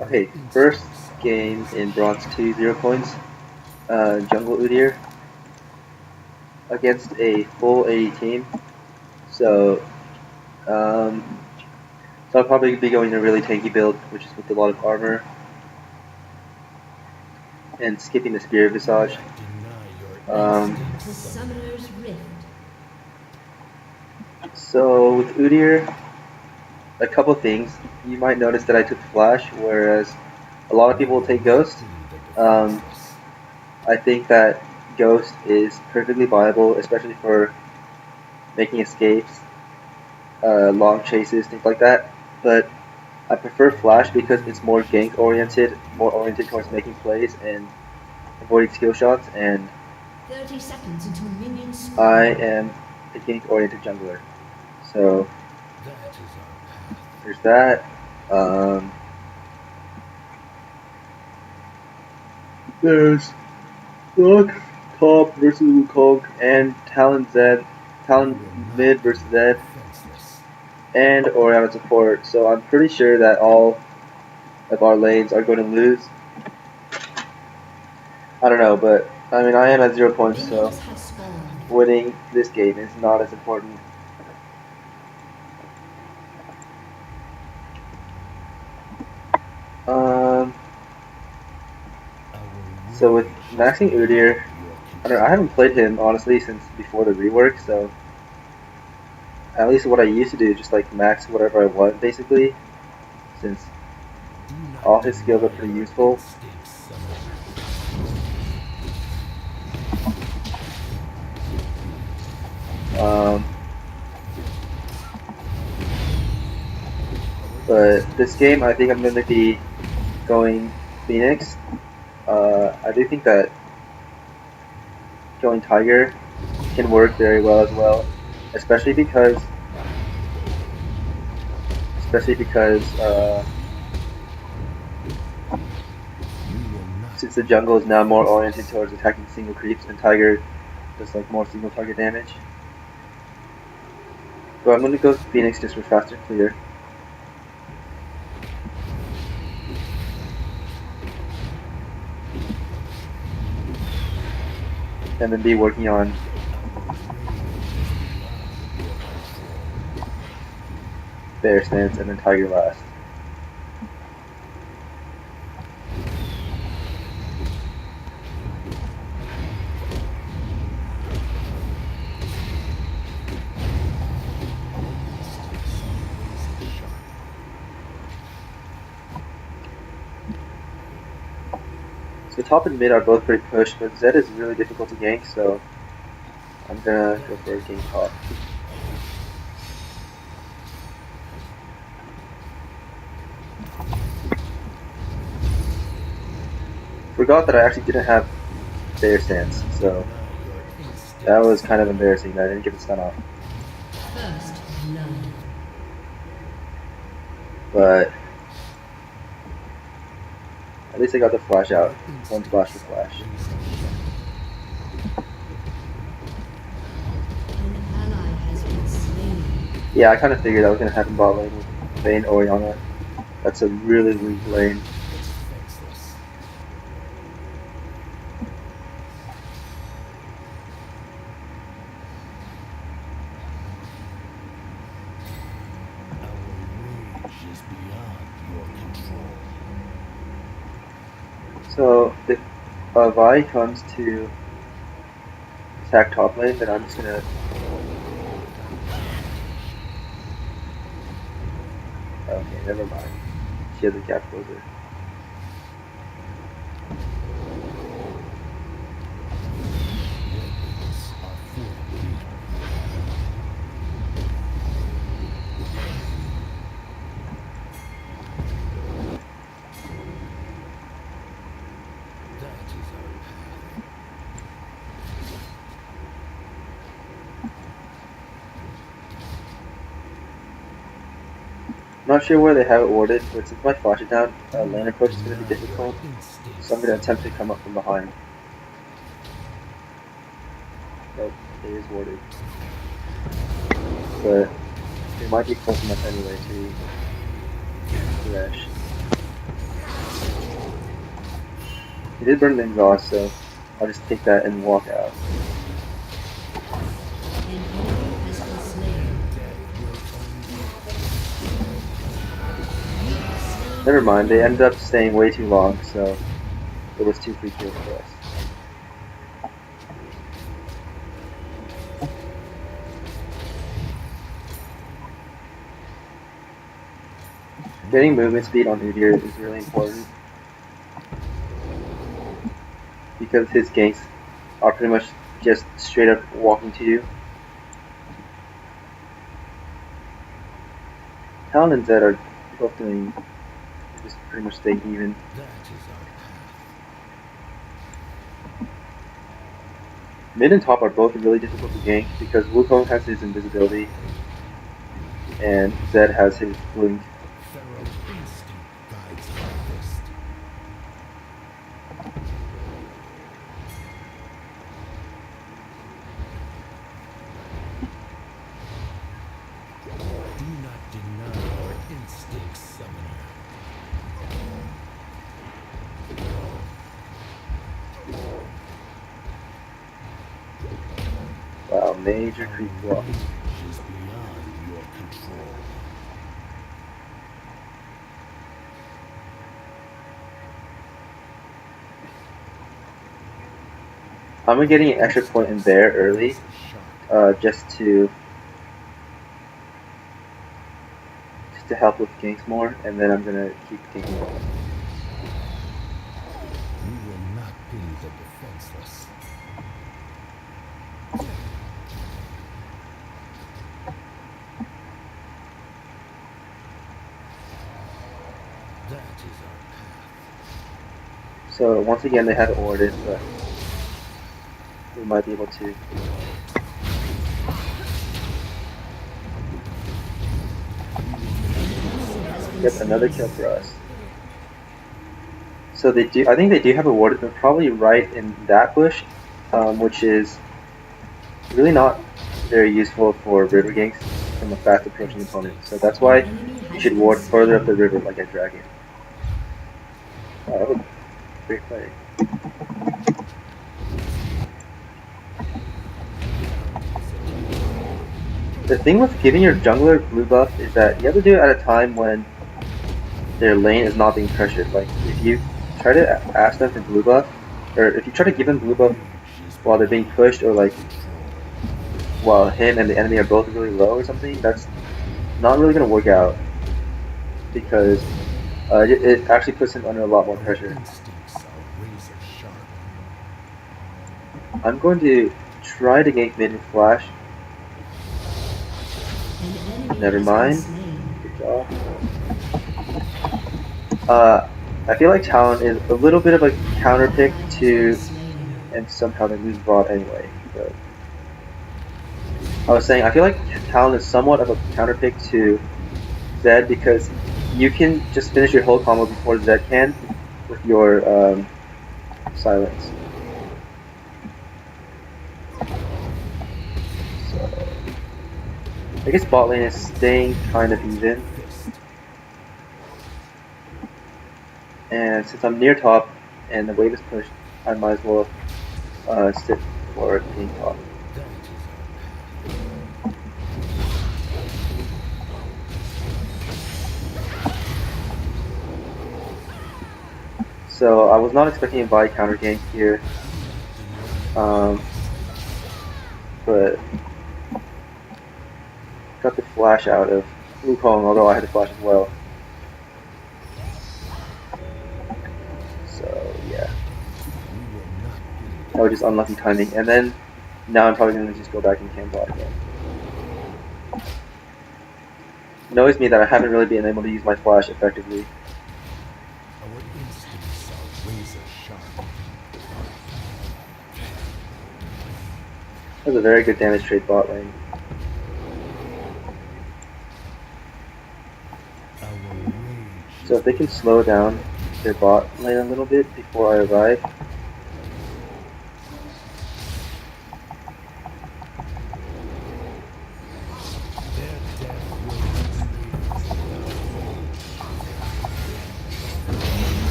Okay, first game in Bronze 2, 0 points. Jungle Udyr against a full AD team. So, um, so I'll probably be going a really tanky build, which is with a lot of armor, and skipping the Spirit Visage. So with Udyr, a couple things. You might notice that I took Flash, whereas a lot of people will take Ghost. I think that Ghost is perfectly viable, especially for making escapes, long chases, things like that. But I prefer Flash because it's more gank oriented, more oriented towards making plays and avoiding skill shots, and 30 seconds until minions I am a gank oriented jungler. So there's that. There's Rock top versus Wukong, and Talon Zed, Talon mid versus Zed, and Orianna support. So I'm pretty sure that all of our lanes are going to lose. I don't know, but I mean, I am at 0 points, so winning this game is not as important. So with maxing Udyr, I don't know, I haven't played him honestly since before the rework, so at least what I used to do is just like max whatever I want basically, since all his skills are pretty useful. But this game, I think I'm going to be going Phoenix. I do think that going Tiger can work very well as well, especially because since the jungle is now more oriented towards attacking single creeps, and Tiger does like more single target damage. So I'm going to go Phoenix just for faster clear. And then be working on Bear Stance and then Tiger last. So top and mid are both pretty pushed, but Zed is really difficult to gank, so I'm gonna go for a gank top. Forgot that I actually didn't have Bear Stance, so that was kind of embarrassing that I didn't get the stun off. But at least I got the flash out. One splash for flash. Yeah, I kind of figured that was going to happen bot lane with Vayne Orianna. That's a really weak lane. So if Vi comes to attack top lane, then I'm just gonna. Okay, never mind. She has a cap closer. Not sure where they have it warded, but since my flash is down, lane approach is going to be difficult, so I'm going to attempt to come up from behind. Nope, it is warded. But it might be close enough anyway to Thresh. He did burn the exhaust, so I'll just take that and walk out. An enemy has been slain. Never mind, they ended up staying way too long, so it was 2 free kills for us. Getting movement speed on Udyr is really important because his ganks are pretty much just straight up walking to you. Talon and Zed are both doing just pretty much staying even. Mid and top are both really difficult to gank because Wukong has his invisibility and Zed has his blink. Wow, major creep block. I'm getting an extra point in there early, just to help with ganks more, and then I'm gonna keep ganking more. We will not pity the defenseless. That is our path. So once again they had ordered, but we might be able to. Yep, another kill for us. So they do. I think they do have a ward. They're probably right in that bush, which is really not very useful for river ganks from a fast approaching opponent. So that's why you should ward further up the river like a dragon. Oh, that was a great play. The thing with giving your jungler blue buff is that you have to do it at a time when their lane is not being pressured. Like if you try to ask them for blue buff, or if you try to give them blue buff while they're being pushed, or like while him and the enemy are both really low or something, that's not really going to work out because it actually puts him under a lot more pressure. I'm going to try to gank mid with flash. Never mind. Good job. I feel like Talon is a little bit of a counter pick to, and somehow they lose bot anyway. But I was saying I feel like Talon is somewhat of a counter pick to Zed because you can just finish your whole combo before Zed can with your silence. So I guess bot lane is staying kind of even. And since I'm near top and the wave is pushed, I might as well sit for being top. So I was not expecting a buy counter gank here, but got the flash out of Wukong, although I had the flash as well. So yeah, that was just unlucky timing. And then now I'm probably going to just go back and camp bot again. It annoys me that I haven't really been able to use my flash effectively. That was a very good damage trade bot lane. So if they can slow down their bot lane a little bit before I arrive.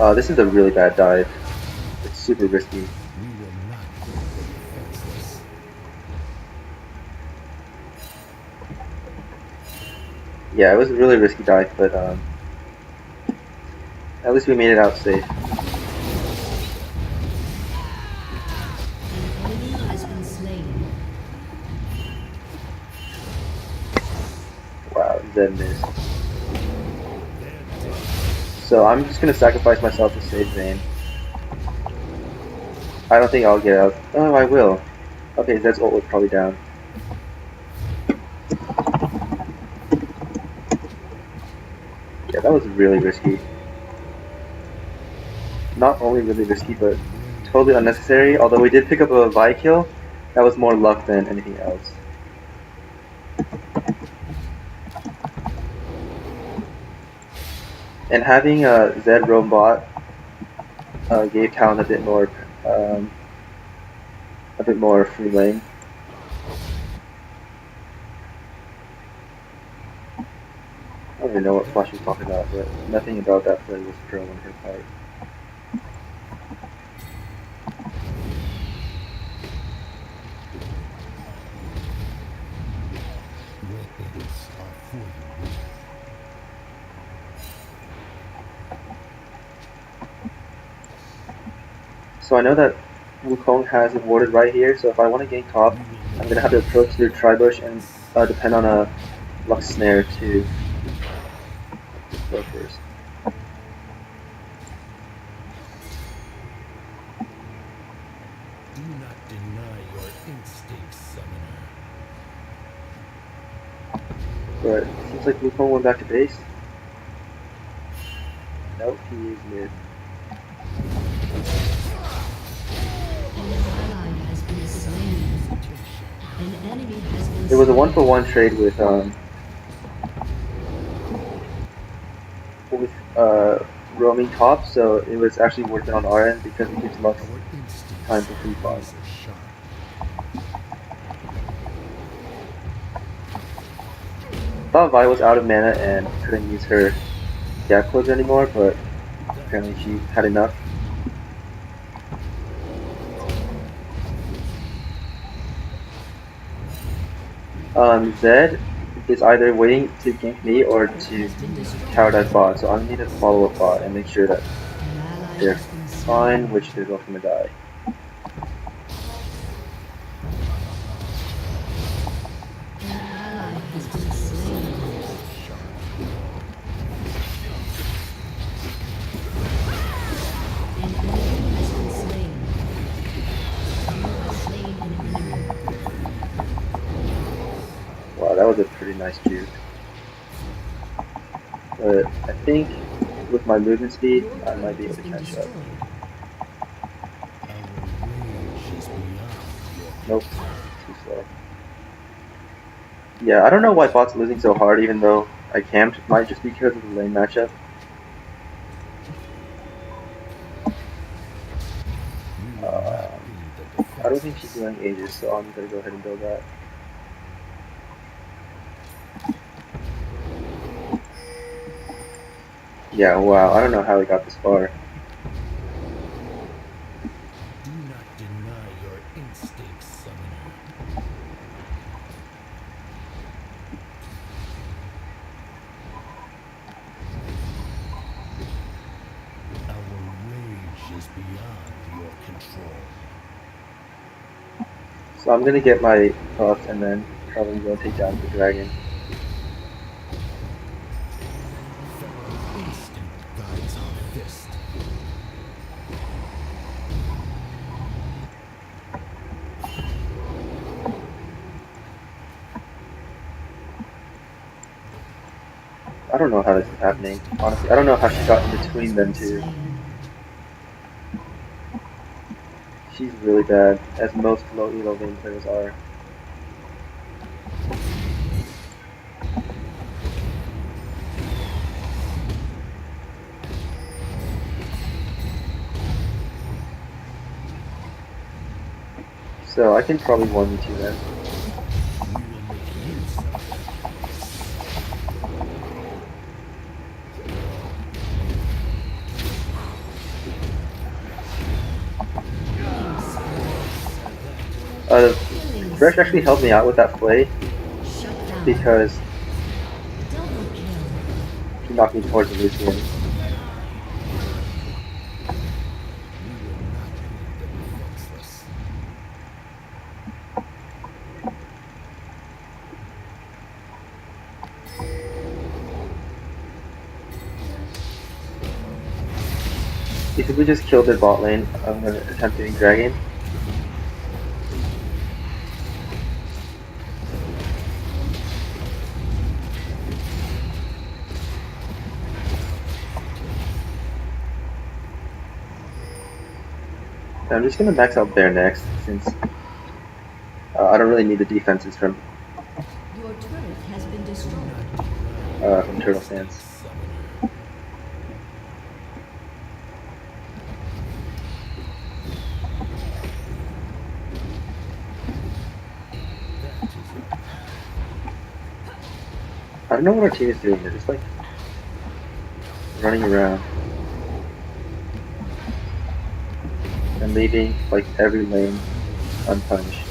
This is a really bad dive. It's super risky. We will not leave the defenseless. Yeah, it was a really risky dive, but at least we made it out safe. An enemy has been slain. Wow, Zed missed. So I'm just gonna sacrifice myself to save Vayne. I don't think I'll get out. Oh, I will. Okay, Zed's ult was probably down. Yeah, that was really risky. Not only really risky, but totally unnecessary. Although we did pick up a Vi kill, that was more luck than anything else. And having Zed roam bot gave Talon a bit more free lane. I don't even know what Flash was talking about, but nothing about that play was pro on her part. Weapons are for the weak. So I know that Wukong has a warded right here, so if I want to gank top, I'm going to have to approach through Tribush and depend on a Lux Snare to go first. Do not deny your instincts, summoner. But it seems like Wukong went back to base. Nope, he is mid. An ally has been slain. An enemy has been It was a slain. 1-for-1 trade with roaming top, so it was actually worth it on our end because it gives Lux Our instincts time for free farm. razor sharp. Thought Vi was out of mana and couldn't use her gap close anymore, but apparently she had enough. Zed is either waiting to gank me or to tower that bot, so I need to follow up bot and make sure that An ally they're has been slain. fine, which they're both gonna die. An ally has been slain. An enemy has been slain. You have slain an enemy. Wow, that was a pretty nice juke. But I think with my movement speed, Your I might be turret able to has been catch up. destroyed. Our rage is beyond your Nope, too slow. Yeah, I don't know why bot's losing so hard, even though I camped. It might just be because of the lane matchup. We will not be the defenseless. I don't think she's doing Aegis, so I'm gonna go ahead and build that. Yeah, wow, I don't know how we got this far. Do not deny your instincts, summoner. Our rage is beyond your control. So I'm gonna get my buff and then probably go take down the dragon. Instinct guides our fist. I don't know how this is happening. Honestly, I don't know how she got in between them two. She's really bad, as most low elo lane players are. So I can probably 1v2 them. We will make use of them. Fresh actually helped me out with that play Shut down. because Double kill. he knocked me towards the Lucian. If we just killed their bot lane, I'm gonna attempt doing dragon. I'm just gonna max out Bear next, since I don't really need the defenses from Your turret has been destroyed. Turtle Sands. I don't know what our team is doing. They're just like running around and leaving like every lane unpunished.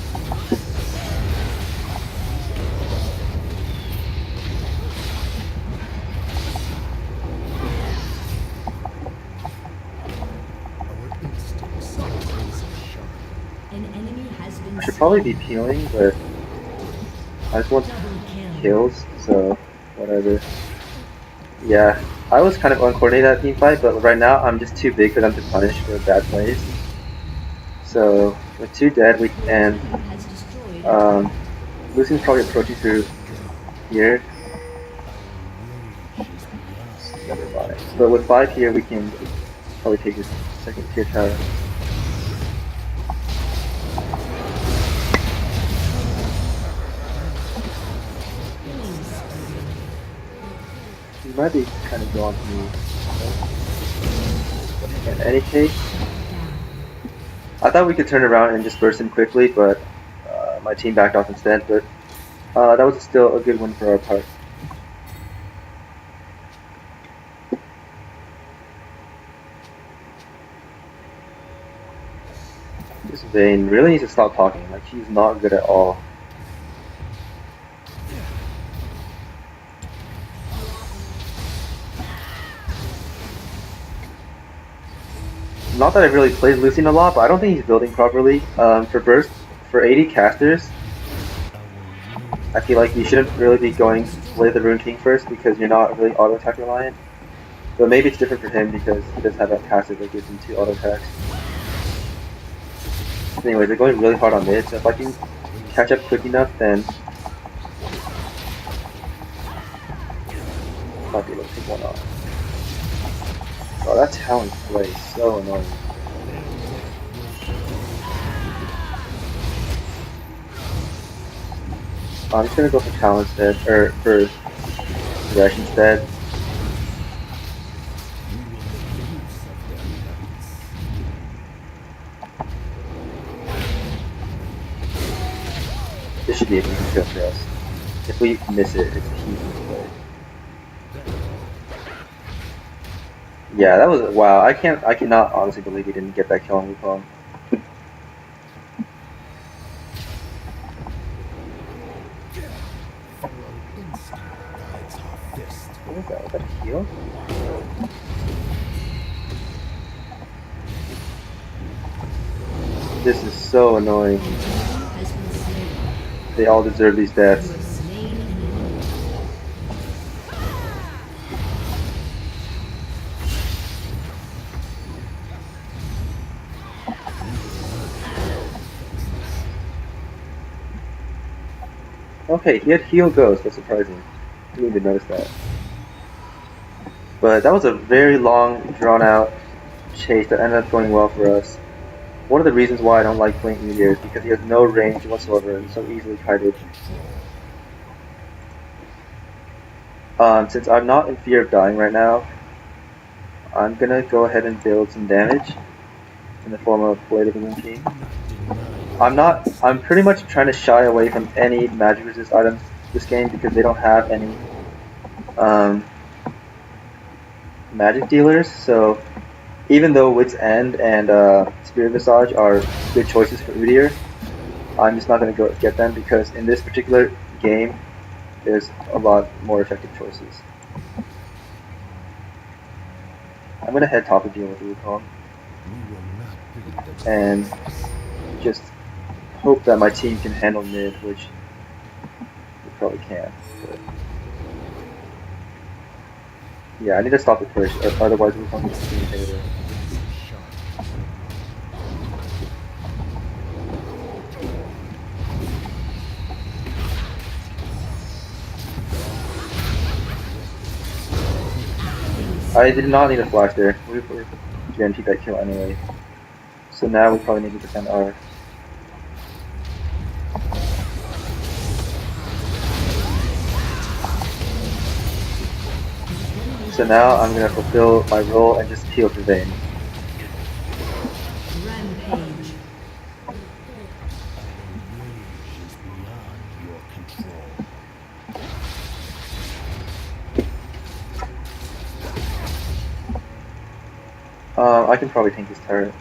An enemy has been I should probably be peeling, but I just want double kill. kills, so whatever. Yeah, I was kind of uncoordinated at team fight, but right now I'm just too big for them to punish for bad plays. So with 2 dead, Team has destroyed. Lucian's probably approaching through here. Never mind. But with 5 here, we can probably take this second tier tower. He might be kind of drawn to me. In any case, I thought we could turn around and just burst him quickly, but my team backed off instead. But that was still a good win for our part. This Vayne really needs to stop talking. Like, he's not good at all. Not that I've really played Lucian a lot, but I don't think he's building properly. For burst, for 80 casters, I feel like you shouldn't really be going Blade the Rune King first because you're not really auto attack reliant. But maybe it's different for him because he does have that passive that gives him 2 auto attacks. Anyway, they're going really hard on mid, so if I can catch up quick enough, then I'll be able to take one off. Oh, that talent play is so annoying. I'm just gonna go for talent instead, or for Thresh instead. This should be a easy kill for us. If we miss it, it's a huge play. Yeah, that was wow. I cannot honestly believe he didn't get that kill on Wukong. What was that? Was that a heal? This is so annoying. Has been slain. They all deserve these deaths. You have slain an enemy. Okay, he had heal ghost. That's surprising. Didn't even notice that. But that was a very long, drawn-out chase that ended up going well for us. One of the reasons why I don't like playing Udyr is because he has no range whatsoever and so easily kited. Since I'm not in fear of dying right now, I'm gonna go ahead and build some damage in the form of Blade of the Moon King. I'm pretty much trying to shy away from any magic resist items this game because they don't have any magic dealers, so even though Wit's End and Spirit Visage are good choices for Udyr, I'm just not going to go get them because in this particular game, there's a lot more effective choices. I'm going to head top and deal with the Wukong. And just hope that my team can handle mid, which we probably can. But yeah, I need to stop it first, otherwise Wukong gets team inhibitor. I did not need a flash there. We were guaranteed that kill anyway. So now we probably need to defend R. So now I'm gonna fulfill my role and just heal for Vayne. Rampage. I can probably tank this turret.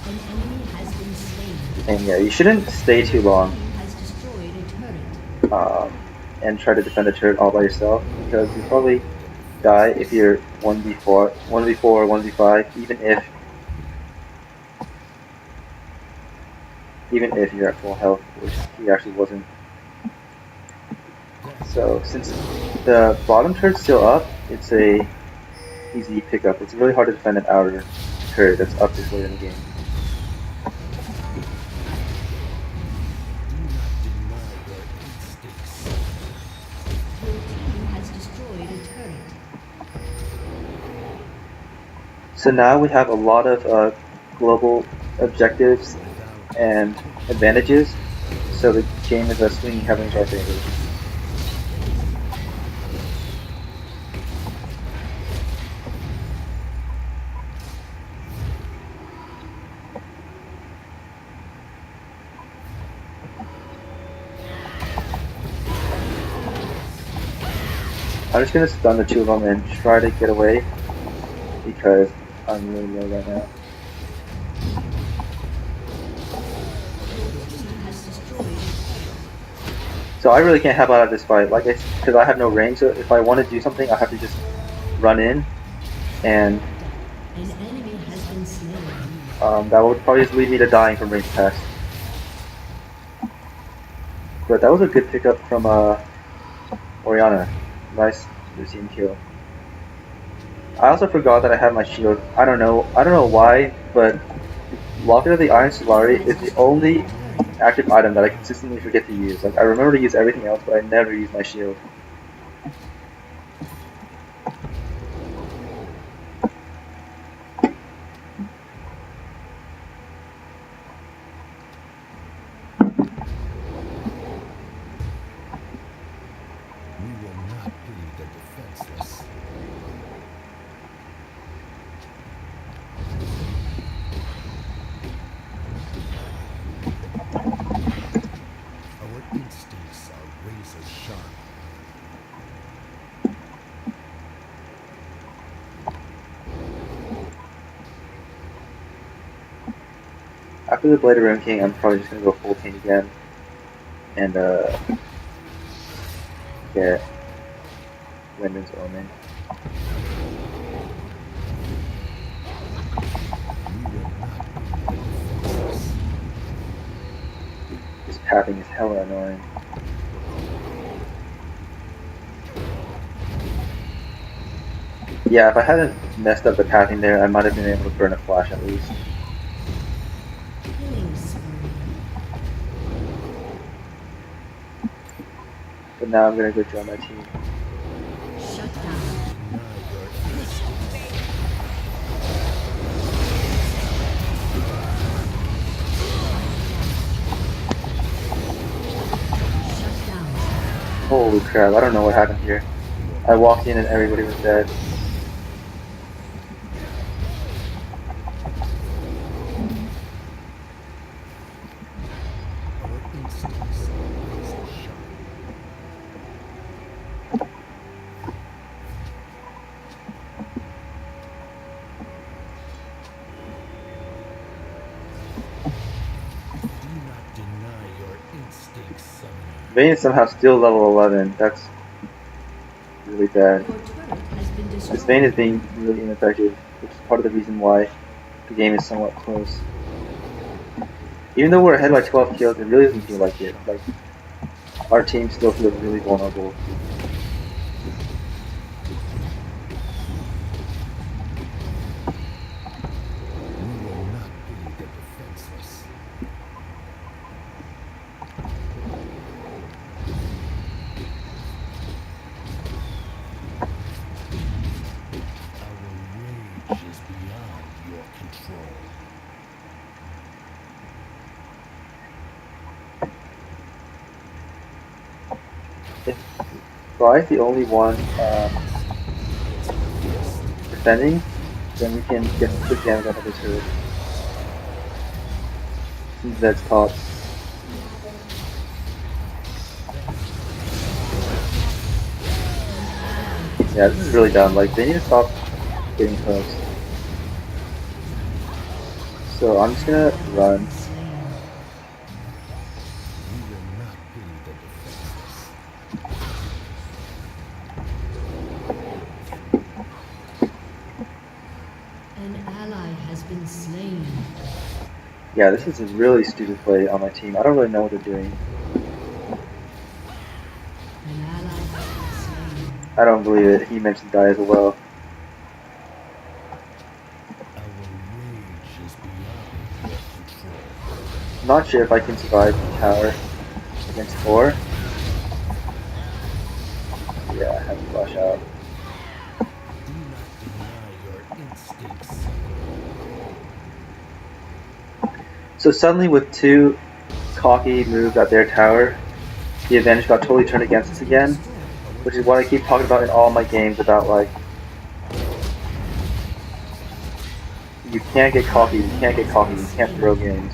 An enemy has been slain. And yeah, you shouldn't stay too long Has destroyed a turret. and try to defend the turret all by yourself because you probably die if you're 1v4, 1v4 or 1v5, even if you're at full health, which he actually wasn't. So since the bottom turret's still up, it's a easy pickup. It's really hard to defend an outer turret that's up this late in the game. Your team has destroyed a turret. So now we have a lot of global objectives and advantages, so the game is swinging heavily into our favor. I'm just gonna stun the two of them and try to get away because I'm really low right now. So I really can't help out of this fight, because I have no range. So if I want to do something, I have to just run in, and An enemy has been slain. that would probably just lead me to dying from range attacks. But that was a good pickup from Orianna. Nice Lucian kill. I also forgot that I have my shield. I don't know why, but Locket of the Iron Solari is the only active item that I consistently forget to use. Like I remember to use everything else, but I never use my shield. After the Blade of Ruin King, I'm probably just gonna go full tank again and get Wyndon's Omen. This pathing is hella annoying. Yeah, if I hadn't messed up the pathing there, I might have been able to burn a flash at least. Killing spree. But now I'm gonna go join my team. Shut down. Shut down. Holy crap, I don't know what happened here. I walked in and everybody was dead. Vayne is somehow still level 11. That's really bad. Your turret has been This destroyed. Vayne is being really ineffective, which is part of the reason why the game is somewhat close. Even though we're ahead by 12 kills, it really doesn't feel like it. Like, our team still feels really vulnerable. We will not be the defenseless. Our rage is beyond your control. If Bri's the only one defending, then we can get some quick damage out of his turret. Since that's top. Yeah, this is really dumb. Like, they need to stop getting close. So I'm just gonna run. We will not be the defenseless. An ally has been slain. Yeah, this is a really stupid play on my team. I don't really know what they're doing. An ally has been slain. I don't believe it. He mentioned die as well. Our rage is beyond your control. I'm not sure if I can survive the tower against 4. Yeah, I have to flash out. Do not deny your instincts. So suddenly with 2 cocky moves at their tower, the advantage got totally turned against us again, which is what I keep talking about in all my games about, like, you can't get cocky, you can't get cocky, you can't throw games.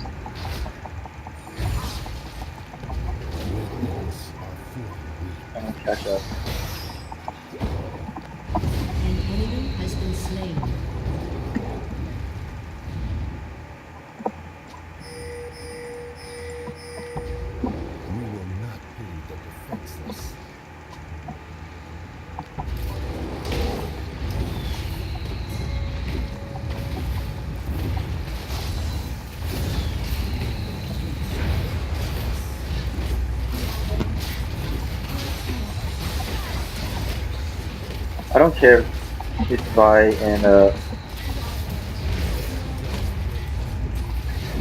Weapons are for the weak. I'm gonna catch up. An enemy has been slain. We will not be the defenseless. I don't care if Vi and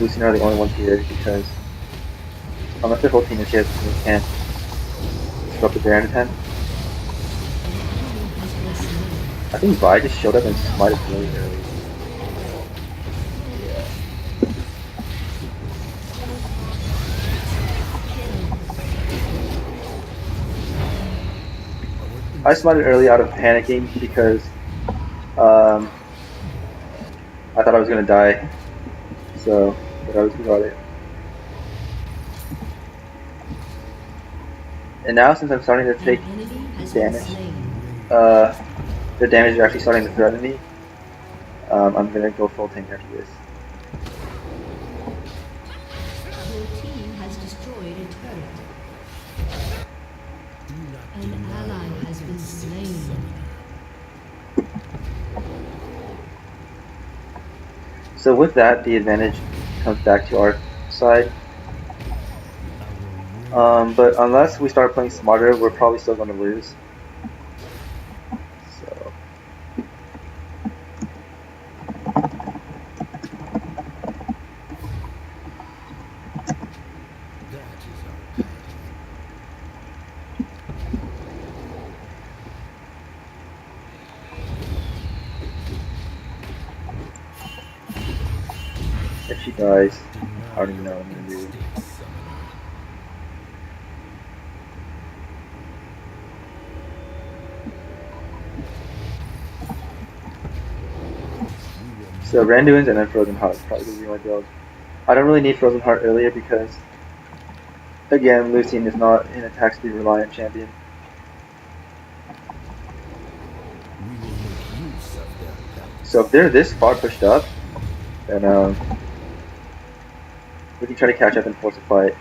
Lucian are the only ones here, because unless their whole team is here, they can't disrupt the Baron attempt. Has been slain. I think Vi just showed up and smited really early. I smited early out of panicking because I thought I was gonna die, so but I was about it. And now since I'm starting to An take enemy has been damage, slain. the damage is actually starting to threaten me. I'm gonna go full tank after this. Your team has destroyed a turret. Do not An deny ally your has been instincts, slain. summoner. So with that, the advantage comes back to our side. Our rage But unless we start playing smarter, we're probably still going to lose. So that is our path. if she dies, Deny I don't even know your what I'm going to do. instincts, summoner. We will So Randuin's and then Frozen Heart is probably going to be my build. I don't really need Frozen Heart earlier because, again, Lucian is not an attack speed reliant champion. We will make use of their pellets. So if they're this far pushed up, then we can try to catch up and force a fight.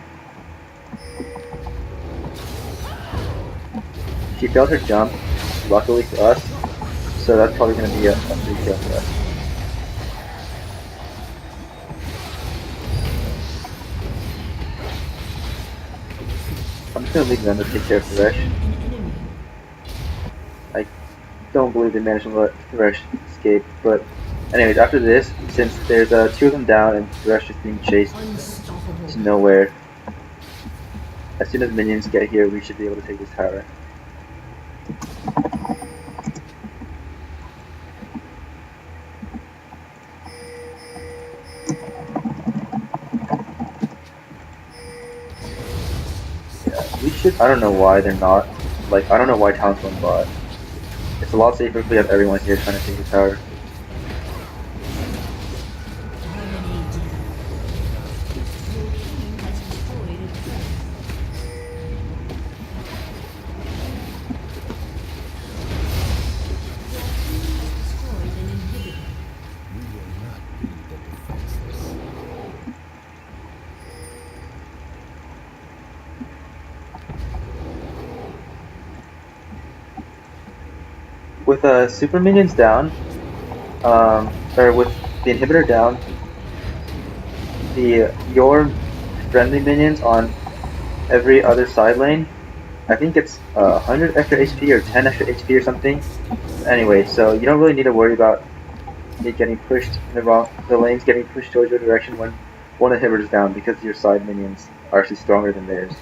She failed her jump, luckily for us, so that's probably going to be a free kill for us. I'm just going to leave them to take care of Thresh. I don't believe they managed to let Thresh escape, but anyways, after this, since there's 2 of them down and Thresh is being chased to nowhere, as soon as minions get here, we should be able to take this tower. Yeah, we should. I don't know why they're not. Like, I don't know why Town's going bot. It's a lot safer if we have everyone here trying to take the tower. With super minions down, or with the inhibitor down, your friendly minions on every other side lane, I think it's 100 extra HP or 10 extra HP or something. Anyway, so you don't really need to worry about it getting pushed in the lanes getting pushed towards your direction when one inhibitor is down, because your side minions are actually stronger than theirs.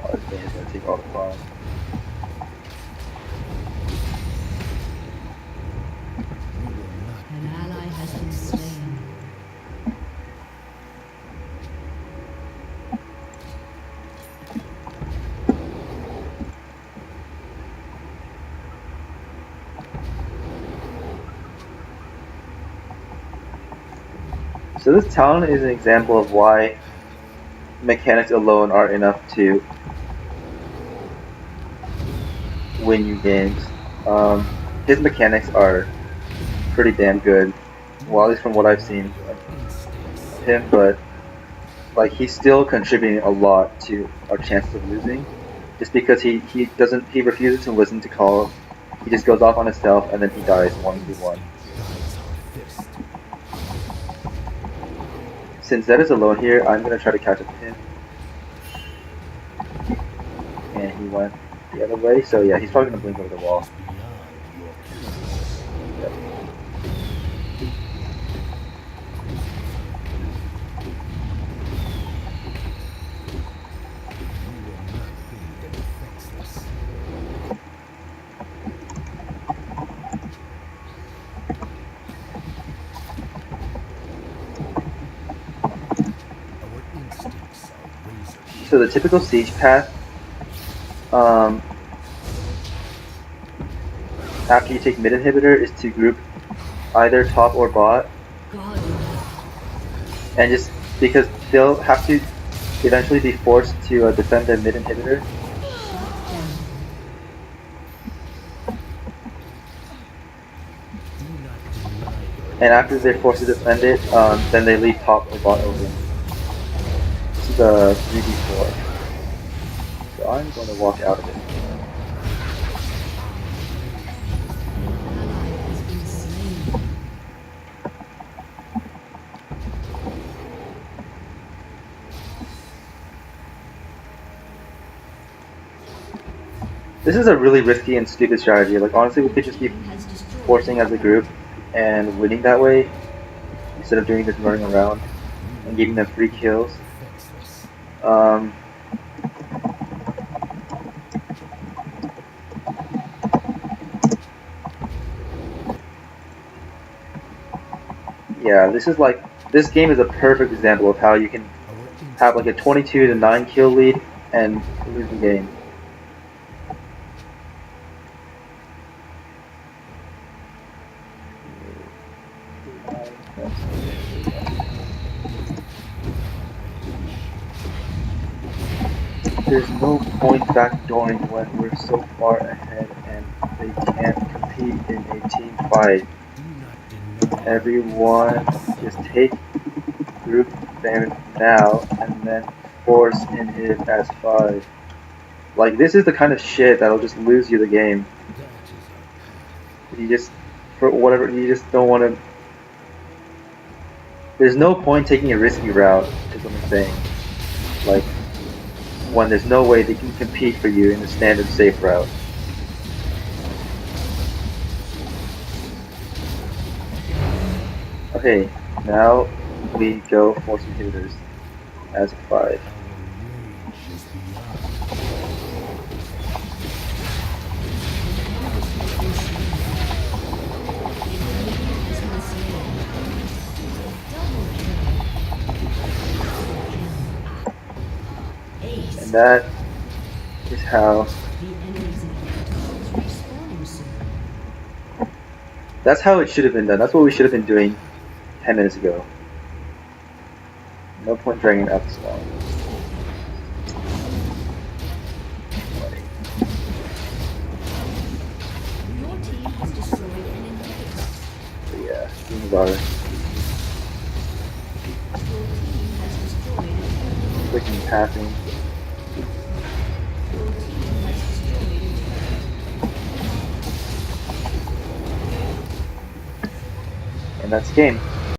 Oh, this thing is gonna take all the farm. An ally has been slain. So this town is an example of why mechanics alone are enough to win you games. His mechanics are pretty damn good, well, at least from what I've seen of him, but like, he's still contributing a lot to our chances of losing, just because he refuses to listen to calls. He just goes off on himself and then he dies 1v1. Since Zed is alone here, I'm gonna try to catch up to him. And he went the other way, so yeah, he's probably gonna blink over the wall. Yep. So the typical siege path, after you take mid inhibitor, is to group either top or bot, and just because they'll have to eventually be forced to defend their mid inhibitor. And after they're forced to defend it, then they leave top or bot open. This is a 3v4. So I'm going to walk out of it. This is a really risky and stupid strategy. Like, honestly, we could just be forcing as a group and winning that way, instead of doing this running around and giving them free kills. Yeah, this game is a perfect example of how you can have like a 22-9 kill lead and lose the game. There's no point backdooring when we're so far ahead and they can't compete in a team fight. Everyone just take group them now and then force inhib as 5. Like, this is the kind of shit that'll just lose you the game. That is our path. You just, for whatever, you just don't want to. There's no point taking a risky route, is what I'm saying. Like, when there's no way they can compete for you in the standard safe route. Okay, now we go force inhibitors as a 5. Our rage is beyond. And that is how. That's how it should have been done. That's what we should have been doing 10 minutes ago. No point dragging it out this long. Your team has destroyed an inhibitor. But yeah, things are Your team has destroyed an inhibitor. clicking and passing. Your team has destroyed a turret. And that's the game.